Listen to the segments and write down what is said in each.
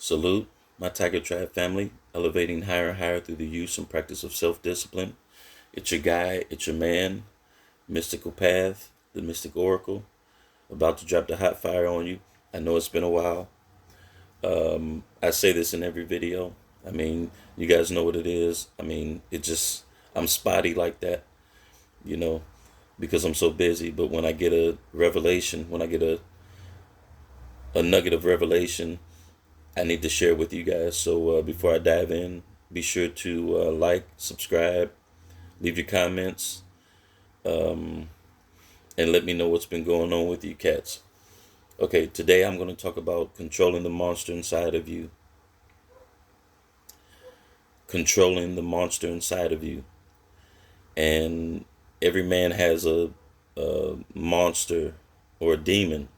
Salute, my Tiger Tribe family, elevating higher and higher through the use and practice of self-discipline. It's your guy, it's your man, Mystical Path, the Mystic Oracle, about to drop the hot fire on you. I know it's been a while. I say this in every video. I mean, you guys know what it is. I mean, I'm spotty like that, you know, because I'm so busy. But when I get a revelation, when I get a nugget of revelation, I need to share with you guys. So before I dive in, be sure to like, subscribe, leave your comments, and let me know what's been going on with you cats. Okay, today I'm going to talk about controlling the monster inside of you. Controlling the monster inside of you. And every man has a monster or a demon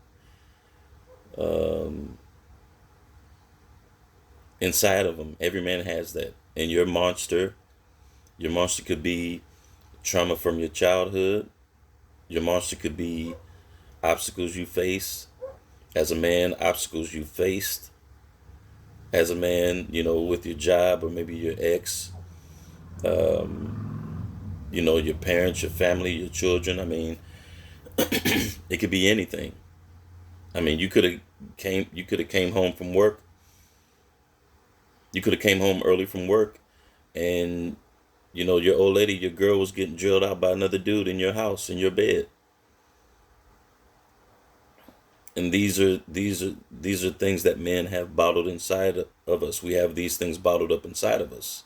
inside of him. Every man has that. And your monster could be trauma from your childhood. Your monster could be obstacles you face as a man, obstacles you faced as a man, with your job or maybe your ex, your parents, your family, your children. I mean, it could be anything. I mean, you could have came home from work. You could have came home early from work, and your old lady, your girl was getting drilled out by another dude in your house, in your bed. And these are things that men have bottled inside of us. We have these things bottled up inside of us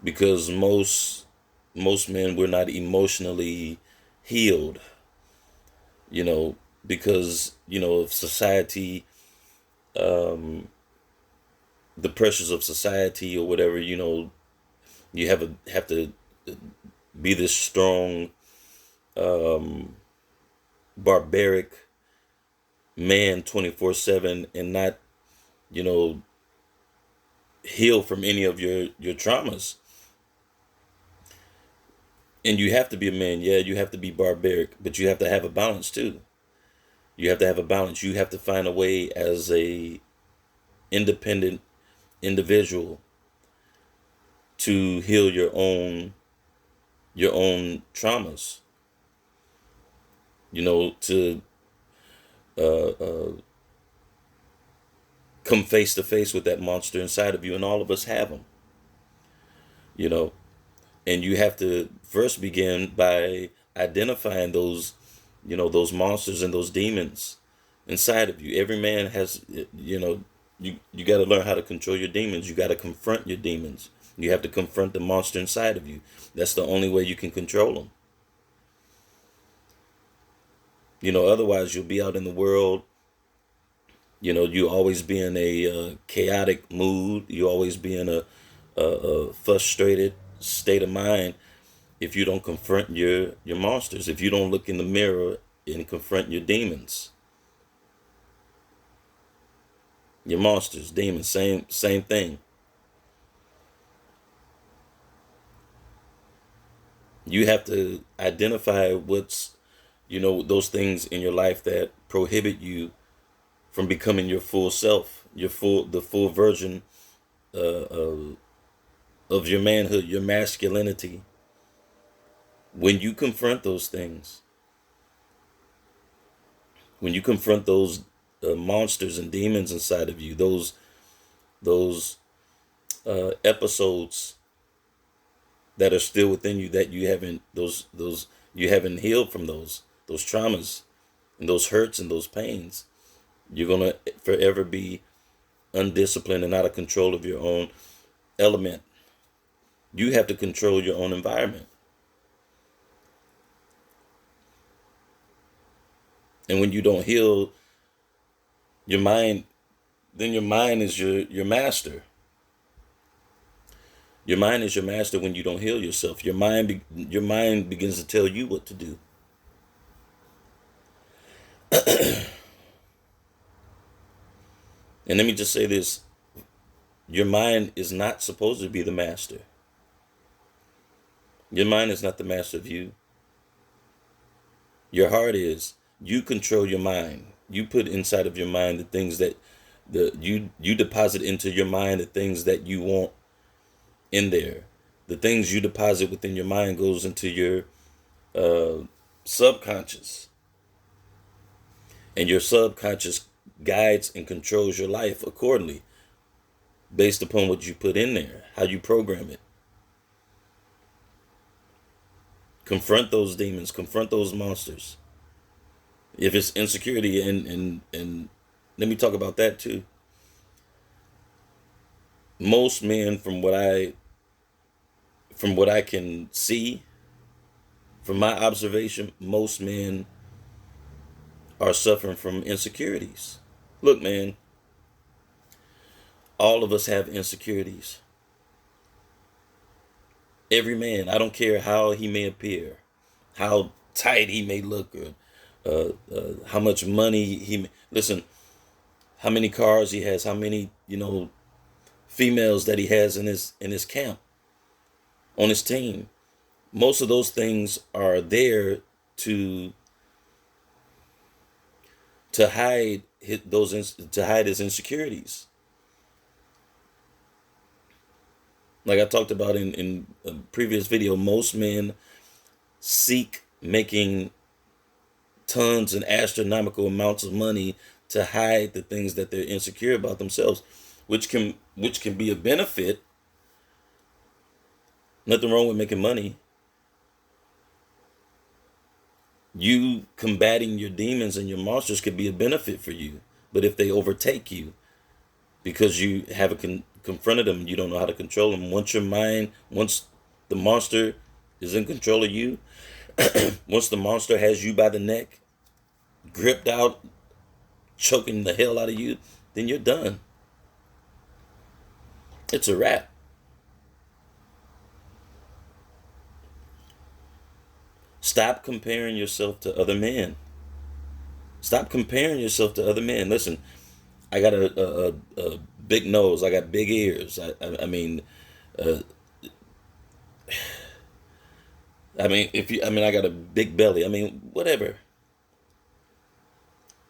because most men, we're not emotionally healed, because of society, the pressures of society or whatever. You have to be this strong, barbaric man 24/7 and not you know heal from any of your traumas. And you have to be a man. Yeah, you have to be barbaric, but you have to have a balance too. You have to have a balance. You have to find a way as a independent individual to heal your own traumas, to come face to face with that monster inside of you. And all of us have them, you know and you have to first begin by identifying those monsters and those demons inside of you. Every man has, you got to learn how to control your demons. You got to confront your demons. You have to confront the monster inside of you. That's the only way you can control them. Otherwise you'll be out in the world. You always be in a chaotic mood. You always be in a frustrated state of mind if you don't confront your monsters. If you don't look in the mirror and confront your demons, your monsters, demons, same thing. You have to identify those things in your life that prohibit you from becoming your full self, the full version of your manhood, your masculinity. When you confront those things, when you confront those monsters and demons inside of you, those episodes that are still within you, that you haven't healed from, those traumas and those hurts and those pains, you're gonna forever be undisciplined and out of control of your own element. You have to control your own environment. And when you don't heal your mind, then your mind is your master. Your mind is your master when you don't heal yourself. Your mind begins to tell you what to do. And let me just say this: your mind is not supposed to be the master. Your mind is not the master of you. Your heart is. You control your mind. You put inside of your mind the things that You deposit into your mind the things that you want in there. The things you deposit within your mind goes into your subconscious, and your subconscious guides and controls your life accordingly based upon what you put in there, how you program it. Confront those demons, confront those monsters. If it's insecurity, and let me talk about that too. Most men, from what I can see, from my observation, most men are suffering from insecurities. Look, man, all of us have insecurities. Every man, I don't care how he may appear, how tight he may look, or how much money listen, how many cars he has, how many females that he has in his camp, on his team. Most of those things are there to hide to hide his insecurities. Like I talked about in a previous video, most men seek making tons and astronomical amounts of money to hide the things that they're insecure about themselves, which can be a benefit. Nothing wrong with making money. You combating your demons and your monsters could be a benefit for you. But if they overtake you because you haven't confronted them, you don't know how to control them. Once the monster is in control of you, once the monster has you by the neck, gripped out, choking the hell out of you, then you're done. It's a wrap. Stop comparing yourself to other men. Stop comparing yourself to other men. Listen, I got a big nose. I got big ears. I mean, I got a big belly. I mean, whatever.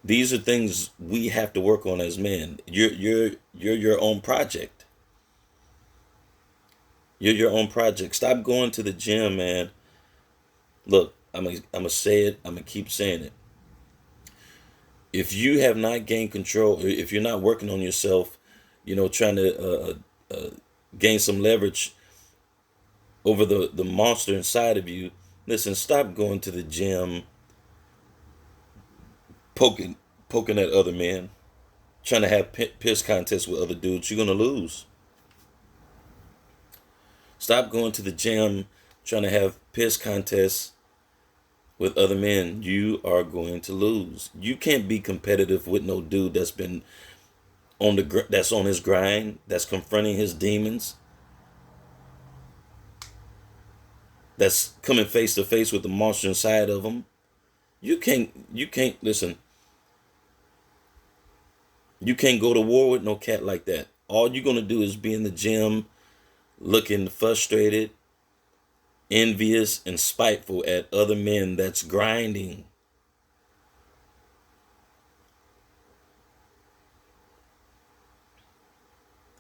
These are things we have to work on as men. You're your own project. You're your own project. Stop going to the gym, man. Look, I'm gonna say it. I'm gonna keep saying it. If you have not gained control, if you're not working on yourself, trying to gain some leverage over the monster inside of you, listen, stop going to the gym, poking at other men, trying to have piss contests with other dudes. You're gonna lose. Stop going to the gym, trying to have piss contests with other men. You are going to lose. You can't be competitive with no dude that's been that's on his grind, that's confronting his demons, that's coming face to face with the monster inside of him. You can't listen. You can't go to war with no cat like that. All you're gonna do is be in the gym looking frustrated, envious, and spiteful at other men that's grinding.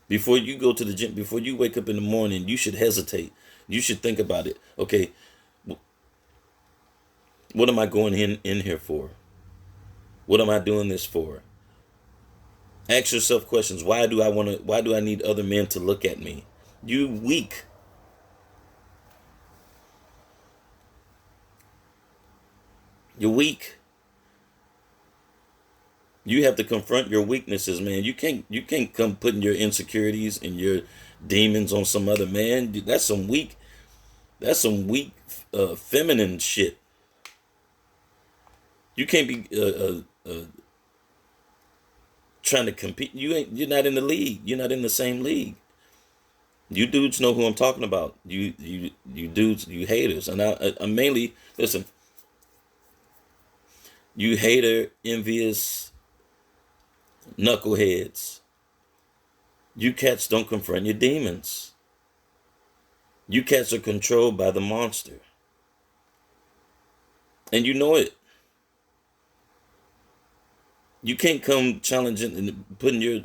Before you go to the gym, before you wake up in the morning, you should hesitate. You should think about it. Okay, what am I going in here for? What am I doing this for? Ask yourself questions. Why do I need other men to look at me? You weak. You're weak. You have to confront your weaknesses, man. You can't come putting your insecurities and your demons on some other man. That's some weak feminine shit. You can't be trying to compete. You're not in the league. You're not in the same league. You dudes know who I'm talking about. You dudes, you haters. And I mainly, listen, you hater, envious, knuckleheads. You cats don't confront your demons. You cats are controlled by the monster. And you know it. You can't come challenging and putting your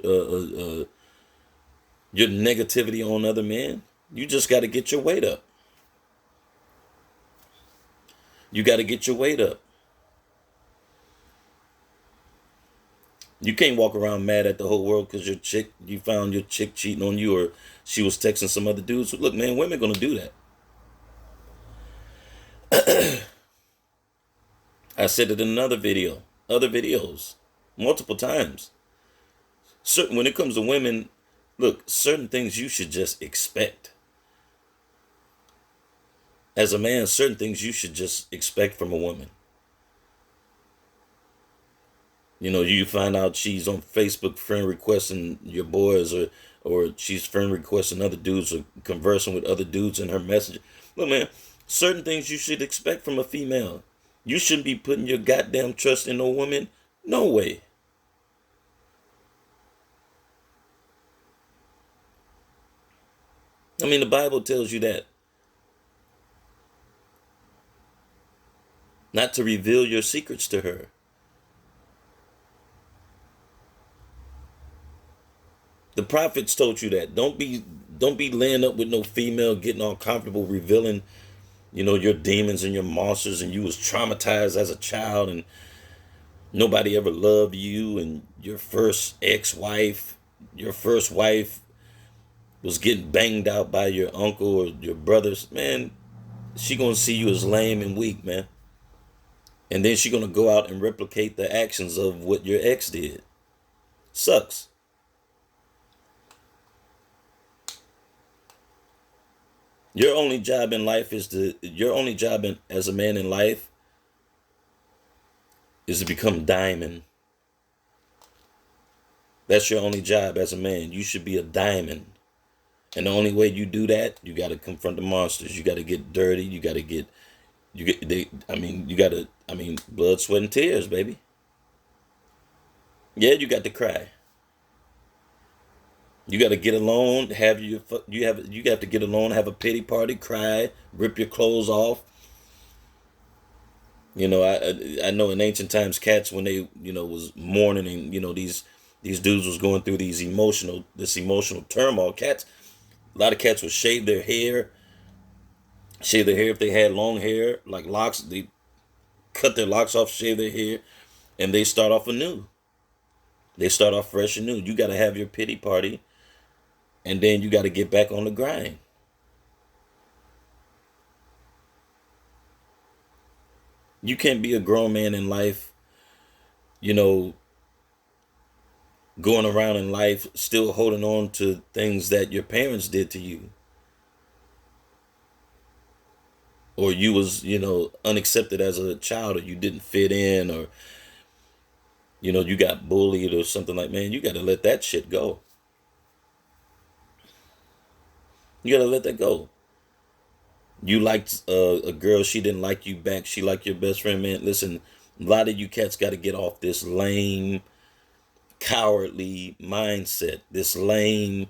negativity on other men. You just got to get your weight up. You got to get your weight up. You can't walk around mad at the whole world because you found your chick cheating on you, or she was texting some other dudes. Look, man, women gonna do that. I said it in another video, other videos, multiple times. Certain when it comes to women, look, certain things you should just expect. As a man, certain things you should just expect from a woman. You know, you find out she's on Facebook friend requesting your boys, or she's friend requesting other dudes, or conversing with other dudes in her message. Look, man, certain things you should expect from a female. You shouldn't be putting your goddamn trust in no woman. No way. I mean, the Bible tells you that. Not to reveal your secrets to her. The prophets told you that. Don't be laying up with no female, getting all comfortable, revealing, your demons and your monsters, and you was traumatized as a child, and nobody ever loved you, and your first ex-wife, your first wife was getting banged out by your uncle or your brothers. Man, she gonna see you as lame and weak, man. And then she gonna go out and replicate the actions of what your ex did. Sucks. Your only job in life as a man in life is to become diamond. That's your only job as a man. You should be a diamond. And the only way you do that, you got to confront the monsters. You got to get dirty. You got to get, you get, they, you got to, blood, sweat, and tears, baby. Yeah, you got to cry. You got to get alone, you have to get alone, have a pity party, cry, rip your clothes off. I know in ancient times, cats, when they was mourning, and these dudes was going through this emotional turmoil. Cats, a lot of cats would shave their hair if they had long hair, like locks. They cut their locks off, shave their hair, and they start off anew. They start off fresh and new. You got to have your pity party, and then you got to get back on the grind. You can't be a grown man in life, going around in life still holding on to things that your parents did to you. Or you was, unaccepted as a child, or you didn't fit in, or, you got bullied or something. Like, man, you got to let that shit go. You got to let that go. You liked a girl, she didn't like you back. She liked your best friend, man. Listen, a lot of you cats got to get off this lame, cowardly mindset, this lame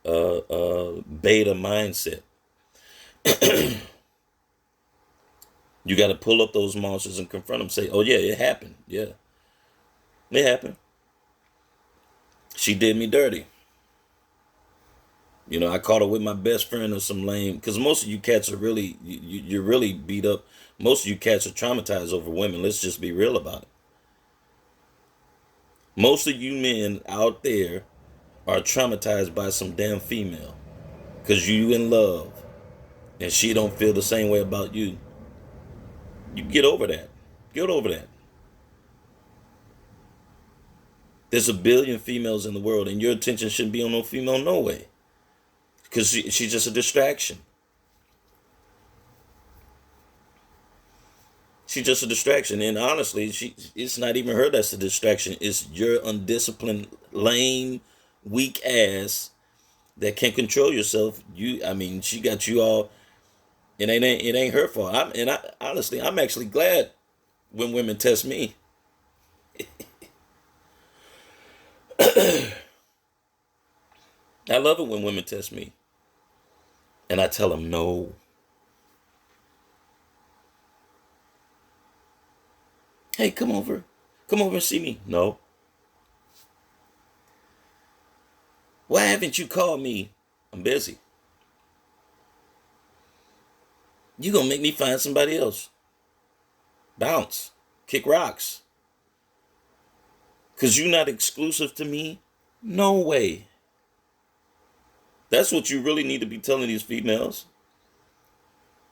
beta mindset. You got to pull up those monsters and confront them. Say, oh yeah, it happened. Yeah, it happened. She did me dirty. I caught her with my best friend or some lame. Because most of you cats are really, you're really beat up. Most of you cats are traumatized over women. Let's just be real about it. Most of you men out there are traumatized by some damn female. Because you in love. And she don't feel the same way about you. You get over that. Get over that. There's a billion females in the world, and your attention shouldn't be on no female, no way. Because she's just a distraction. She's just a distraction. And honestly, it's not even her that's the distraction. It's your undisciplined, lame, weak ass that can't control yourself. She got you all. It ain't her fault. Honestly, I'm actually glad when women test me. I love it when women test me. And I tell them no. Hey, come over. Come over and see me. No. Why haven't you called me? I'm busy. You gonna make me find somebody else. Bounce. Kick rocks. Cause you not exclusive to me? No way. That's what you really need to be telling these females.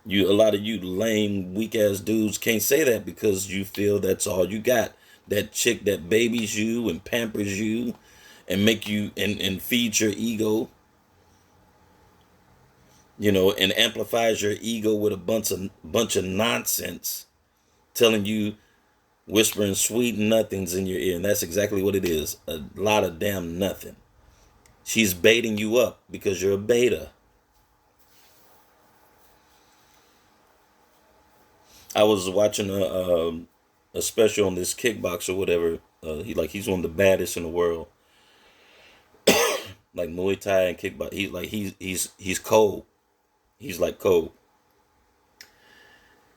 A lot of you lame, weak ass dudes can't say that because you feel that's all you got. That chick that babies you and pampers you and make you and feeds your ego, and amplifies your ego with a bunch of nonsense, telling you, whispering sweet nothings in your ear, and that's exactly what it is. A lot of damn nothing. She's baiting you up because you're a beta. I was watching a special on this kickboxer or whatever. He's one of the baddest in the world. Like Muay Thai and kickbox. He's cold. He's like cold.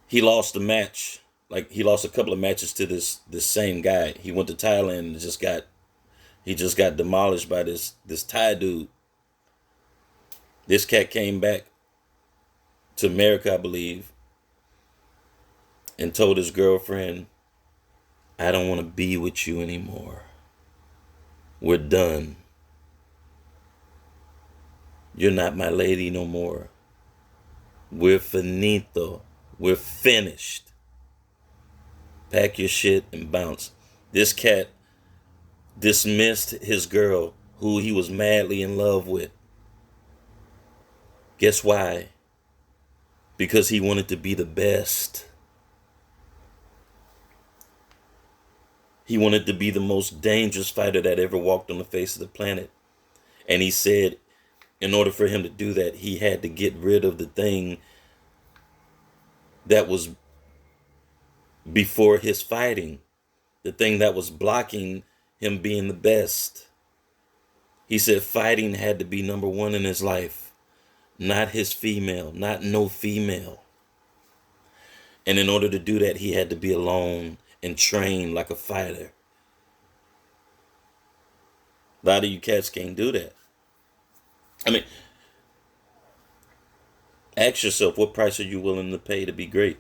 He lost the match. Like he lost a couple of matches to this same guy. He went to Thailand and just got demolished by this Thai dude. This cat came back to America, I believe, and told his girlfriend, I don't want to be with you anymore. We're done. You're not my lady no more. We're finito. We're finished. Pack your shit and bounce. This cat dismissed his girl, who he was madly in love with. Guess why? Because he wanted to be the best. He wanted to be the most dangerous fighter that ever walked on the face of the planet. And he said, in order for him to do that, he had to get rid of the thing that was before his fighting, the thing that was blocking him being the best. He said fighting had to be number one in his life, not his female, not no female. And in order to do that, he had to be alone and train like a fighter. A lot of you cats can't do that. I mean, ask yourself, what price are you willing to pay to be great?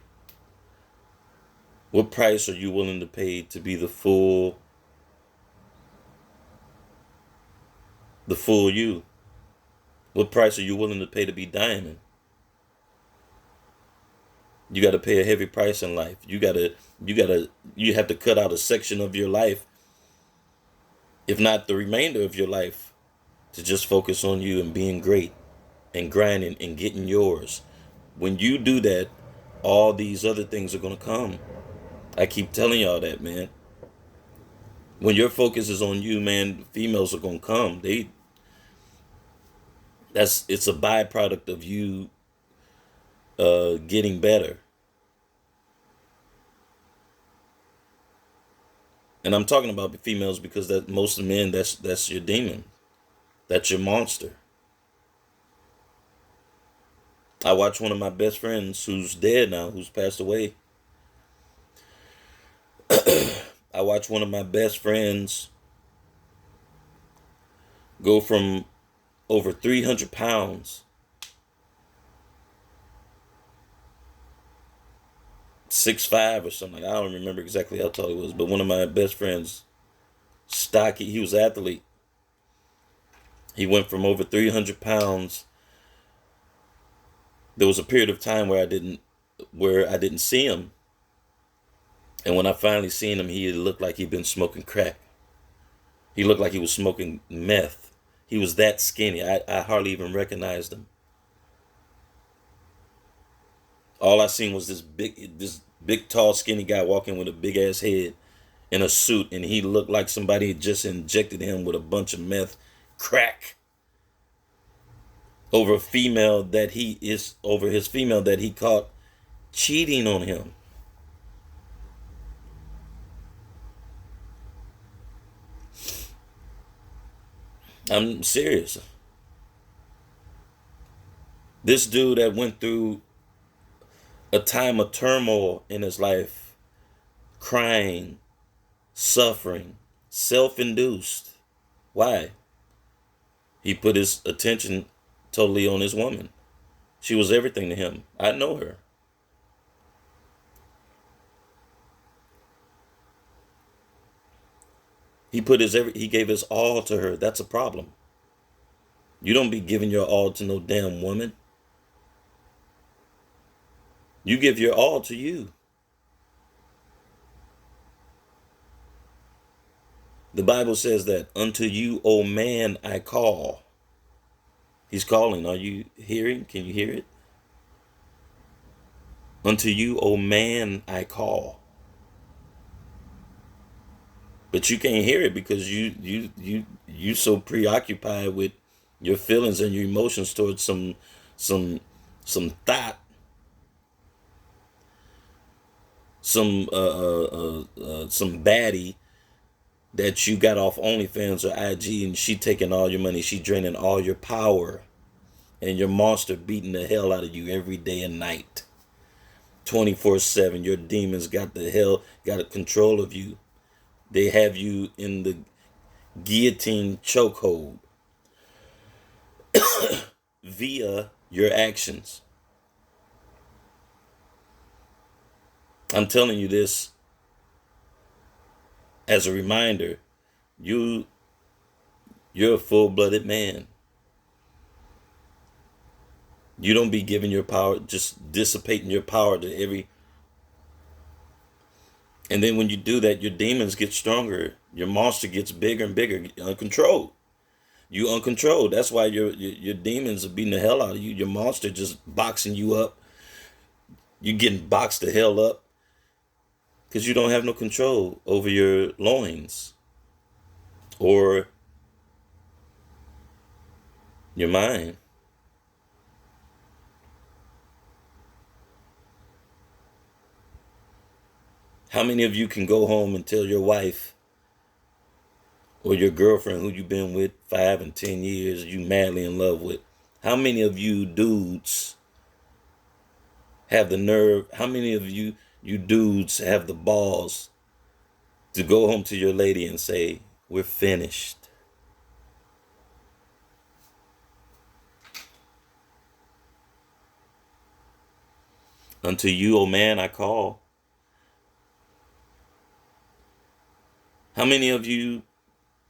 What price are you willing to pay to be the full you? What price are you willing to pay to be diamond? You got to pay a heavy price in life. You have to cut out a section of your life, if not the remainder of your life, to just focus on you and being great and grinding and getting yours. When you do that, all these other things are going to come. I keep telling y'all that, man. When your focus is on you, man, females are going to come. It's a byproduct of you getting better. And I'm talking about the females because that most of the men, that's your demon. That's your monster. I watched one of my best friends who's dead now, who's passed away. I watched one of my best friends go from over 300 pounds, 6'5" or something. I don't remember exactly how tall he was, but one of my best friends, stocky, he was an athlete. He went from over 300 pounds. There was a period of time where I didn't see him. And when I finally seen him, he looked like he'd been smoking crack. He looked like he was smoking meth. He was that skinny. I hardly even recognized him. All I seen was this big, tall, skinny guy walking with a big ass head in a suit, and he looked like somebody had just injected him with a bunch of meth crack over his female that he caught cheating on him. I'm serious. This dude that went through a time of turmoil in his life, crying, suffering, self-induced. Why? He put his attention totally on his woman. She was everything to him. I know her. He gave his all to her. That's a problem. You don't be giving your all to no damn woman. You give your all to you. The Bible says that unto you, O man, I call. He's calling. Are you hearing? Can you hear it? Unto you, O man, I call. But you can't hear it because you so preoccupied with your feelings and your emotions towards some thought, some baddie that you got off OnlyFans or IG, and she taking all your money, she draining all your power, and your monster beating the hell out of you every day and night, 24/7. Your demons got a control of you. They have you in the guillotine chokehold via your actions. I'm telling you this as a reminder. You're a full-blooded man. You don't be giving your power, just dissipating your power to every. And then when you do that, your demons get stronger. Your monster gets bigger and bigger, uncontrolled. You uncontrolled. That's why your demons are beating the hell out of you. Your monster just boxing you up. You getting boxed the hell up because you don't have no control over your loins or your mind. How many of you can go home and tell your wife or your girlfriend who you've been with 5 and 10 years, you madly in love with? How many of you dudes have the nerve? How many of you dudes have the balls to go home to your lady and say, we're finished? Unto you, oh man, I call. How many of you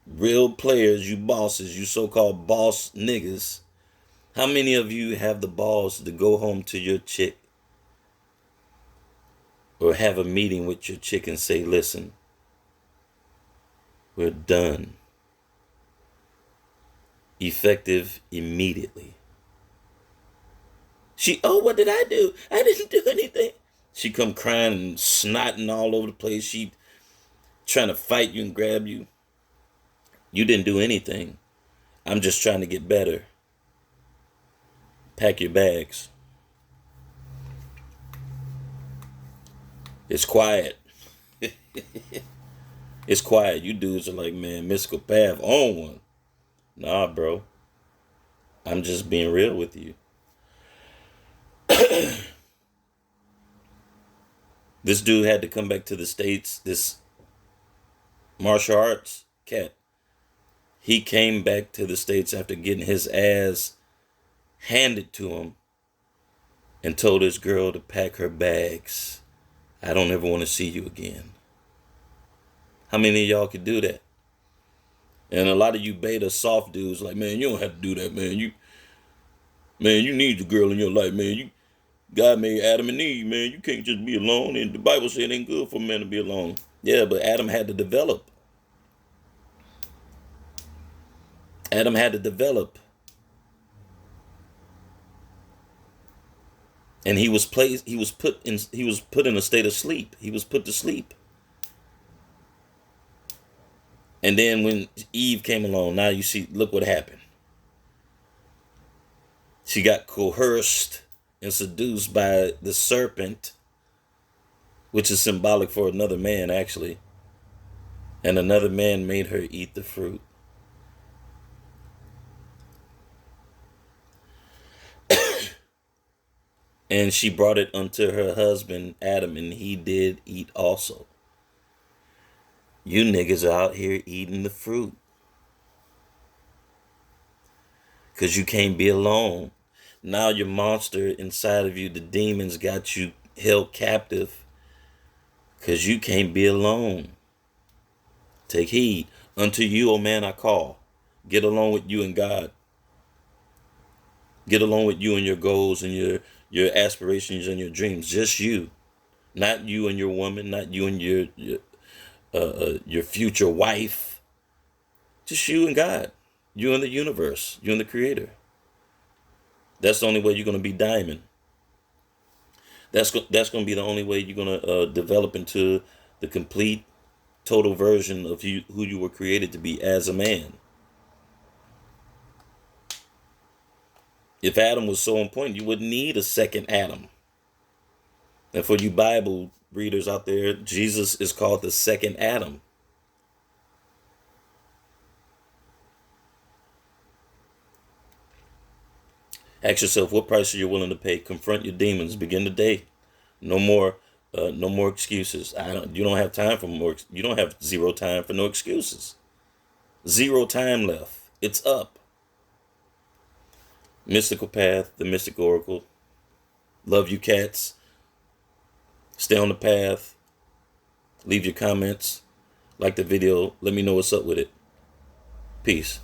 real players, you bosses, you so-called boss niggas, how many of you have the balls to go home to your chick or have a meeting with your chick and say, listen, we're done. Effective immediately. Oh, what did I do? I didn't do anything. She come crying and snotting all over the place. She trying to fight you and grab you. You didn't do anything. I'm just trying to get better. Pack your bags. It's quiet. It's quiet. You dudes are like, man, mystical path on one. Nah, bro. I'm just being real with you. This dude had to come back to the States. This martial arts cat. He came back to the States after getting his ass handed to him and told his girl to pack her bags. I don't ever want to see you again. How many of y'all could do that? And a lot of you beta soft dudes like, man, you don't have to do that, man. You need the girl in your life, man. God made Adam and Eve, man. You can't just be alone. And the Bible said it ain't good for men to be alone. Yeah, but Adam had to develop. Adam had to develop. And he was put in a state of sleep. He was put to sleep. And then when Eve came along, now you see, look what happened. She got coerced and seduced by the serpent, which is symbolic for another man, actually. And another man made her eat the fruit. And she brought it unto her husband, Adam, and he did eat also. You niggas are out here eating the fruit. because you can't be alone. Now your monster inside of you, the demons, got you held captive because you can't be alone. Take heed. Unto you, O man, I call. Get along with you and God. Get along with you and your goals and your aspirations and your dreams. Just you. Not you and your woman, not you and your future wife. Just you and God. You and the universe. You and the creator. That's the only way you're going to be diamond. That's going to be the only way you're going to develop into the complete, total version of you, who you were created to be as a man. If Adam was so important, you wouldn't need a second Adam. And for you Bible readers out there, Jesus is called the second Adam. Ask yourself, what price are you willing to pay? Confront your demons. Begin today. No more excuses. You don't have time for more. You don't have zero time for no excuses. Zero time left. It's up. Mystical Path, the Mystic Oracle. Love you, cats. Stay on the path. Leave your comments. Like the video. Let me know what's up with it. Peace.